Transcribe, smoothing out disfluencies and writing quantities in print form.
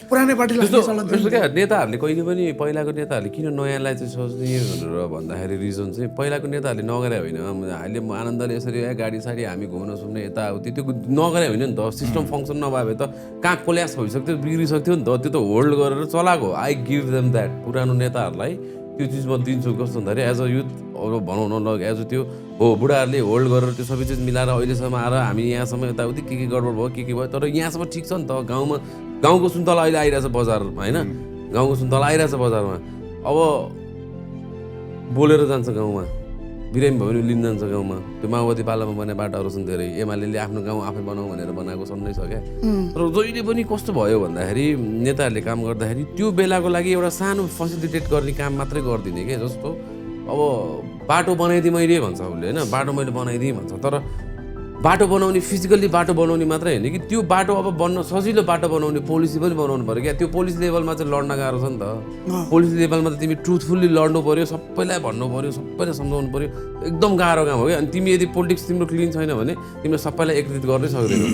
पुरानै पार्टीलाई त्यस्तो क्या नेताहरूले कहिले पनि पहिलाको नेताहरूले किन नयाँलाई चाहिँ सोच्ने भनेर भन्दाखेरि रिजन चाहिँ पहिलाको नेताहरूले नगरे होइन अहिले आनन्दले यसरी गाडी साडी हामी घुम्न सुन्ने यताउति त्यो नगरे होइन नि त सिस्टम फङ्सन नभए भए त कहाँ कोल्यास भइसक्थ्यो बिग्रिसक्थ्यो नि त त्यो त होल्ड गरेर चलाएको आई गिभ देम द्याट पुरानो नेताहरूलाई त्यो चिज म दिन्छु कस्तो भन्दाखेरि एज अ युथ भनौँ न एज अ त्यो हो बुढाहरूले होल्ड गरेर त्यो सबै चिज मिलाएर अहिलेसम्म आएर हामी यहाँसम्म यताउति के गडबड भयो के भयो तर यहाँसम्म ठिक छ नि त गाउँको सुन्तला अहिले आइरहेछ बजारमा होइन गाउँको सुन्तला आइरहेछ बजारमा अब बोलेर जान्छ गाउँमा बिरामी भयो भने लिन जान्छ गाउँमा त्यो माओवादी पालामा बने बाटाहरू छन् धेरै एमाले आफ्नो गाउँ आफै बनाऊ भनेर बनाएको सन्नै छ क्या तर जहिले पनि कस्तो भयो भन्दाखेरि नेताहरूले काम गर्दाखेरि त्यो बेलाको लागि एउटा सानो फेसिलिटेट गर्ने काम मात्रै गरिदिने क्या जस्तो अब बाटो बनाइदिएँ मैले भन्छ उसले होइन बाटो मैले बनाइदिएँ भन्छ तर बाटो बनाउने फिजिकल्ली बाटो बनाउने मात्रै होइन कि त्यो बाटो अब बन्न सजिलो बाटो बनाउने पोलिसी पनि बनाउनु पऱ्यो क्या त्यो पोलिसी लेभलमा चाहिँ लड्न गाह्रो छ नि त पोलिसी लेभलमा त तिमी ट्रुथफुल्ली लड्नु पऱ्यो सबैलाई भन्नु पऱ्यो सबैलाई सम्झाउनु पऱ्यो एकदम गाह्रो काम हो क्या अनि तिमी यदि पोलिटिक्स तिम्रो क्लिन छैन भने तिमीले सबैलाई एकत्रित गर्नै सक्दैनौ